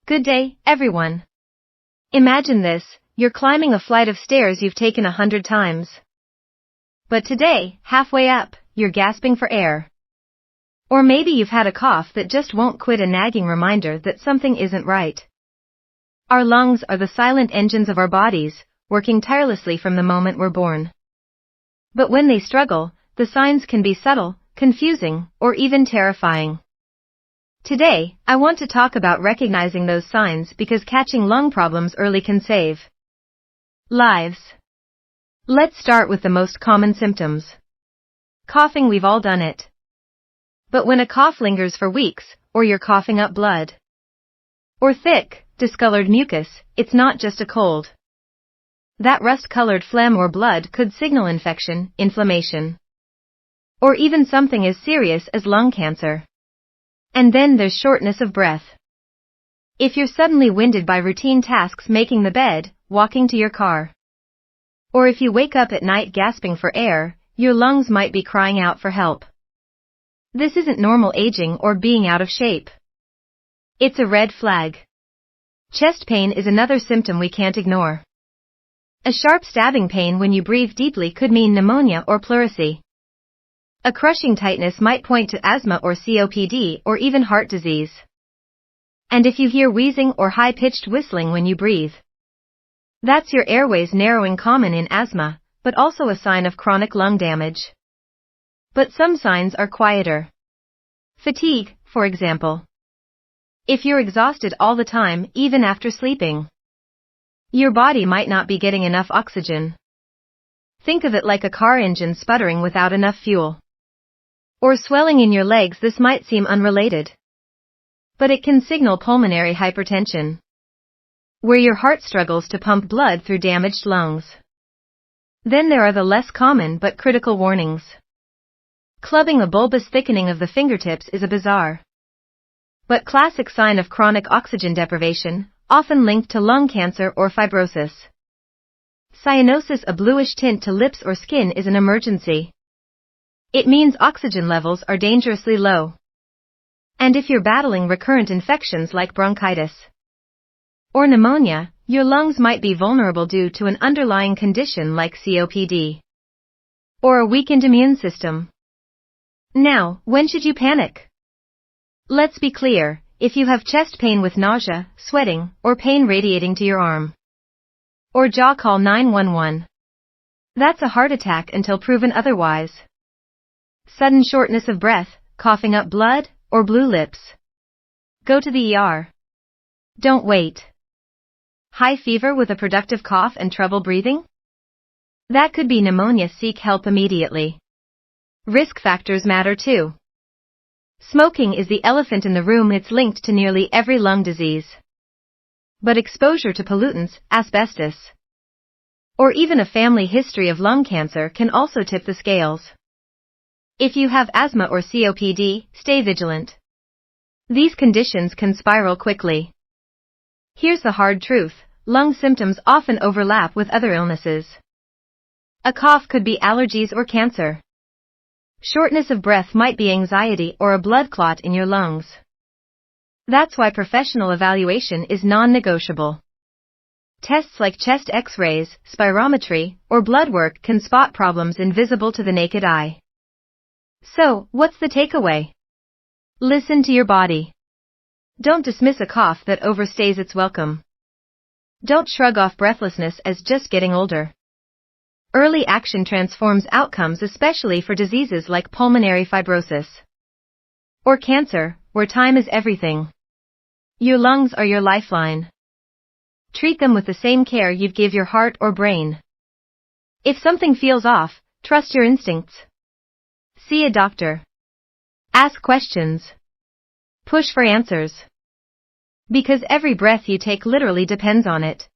Good day, everyone. Imagine this, you're climbing a flight of stairs you've taken 100 times. But today, halfway up, you're gasping for air. Or maybe you've had a cough that just won't quit, a nagging reminder that something isn't right. Our lungs are the silent engines of our bodies, working tirelessly from the moment we're born. But when they struggle, the signs can be subtle, confusing, or even terrifying. Today, I want to talk about recognizing those signs because catching lung problems early can save lives. Let's start with the most common symptoms. Coughing, we've all done it. But when a cough lingers for weeks, or you're coughing up blood, or thick, discolored mucus, it's not just a cold. That rust-colored phlegm or blood could signal infection, inflammation, or even something as serious as lung cancer. And then there's shortness of breath. If you're suddenly winded by routine tasks, making the bed, walking to your car, or if you wake up at night gasping for air, your lungs might be crying out for help. This isn't normal aging or being out of shape. It's a red flag. Chest pain is another symptom we can't ignore. A sharp stabbing pain when you breathe deeply could mean pneumonia or pleurisy. A crushing tightness might point to asthma or COPD or even heart disease. And if you hear wheezing or high-pitched whistling when you breathe, that's your airways narrowing, common in asthma, but also a sign of chronic lung damage. But some signs are quieter. Fatigue, for example. If you're exhausted all the time, even after sleeping, your body might not be getting enough oxygen. Think of it like a car engine sputtering without enough fuel. Or swelling in your legs. This might seem unrelated, but it can signal pulmonary hypertension, where your heart struggles to pump blood through damaged lungs. Then there are the less common but critical warnings. Clubbing, a bulbous thickening of the fingertips, is a bizarre but classic sign of chronic oxygen deprivation, often linked to lung cancer or fibrosis. Cyanosis, a bluish tint to lips or skin, is an emergency. It means oxygen levels are dangerously low. And if you're battling recurrent infections like bronchitis or pneumonia, your lungs might be vulnerable due to an underlying condition like COPD or a weakened immune system. Now, when should you panic? Let's be clear, if you have chest pain with nausea, sweating, or pain radiating to your arm or jaw, call 911. That's a heart attack until proven otherwise. Sudden shortness of breath, coughing up blood, or blue lips, go to the ER. Don't wait. High fever with a productive cough and trouble breathing? That could be pneumonia. Seek help immediately. Risk factors matter too. Smoking is the elephant in the room. It's linked to nearly every lung disease. But exposure to pollutants, asbestos, or even a family history of lung cancer can also tip the scales. If you have asthma or COPD, stay vigilant. These conditions can spiral quickly. Here's the hard truth: lung symptoms often overlap with other illnesses. A cough could be allergies or cancer. Shortness of breath might be anxiety or a blood clot in your lungs. That's why professional evaluation is non-negotiable. Tests like chest X-rays, spirometry, or blood work can spot problems invisible to the naked eye. So, what's the takeaway? Listen to your body. Don't dismiss a cough that overstays its welcome. Don't shrug off breathlessness as just getting older. Early action transforms outcomes, especially for diseases like pulmonary fibrosis or cancer, where time is everything. Your lungs are your lifeline. Treat them with the same care you'd give your heart or brain. If something feels off, trust your instincts. See a doctor. Ask questions. Push for answers. Because every breath you take literally depends on it.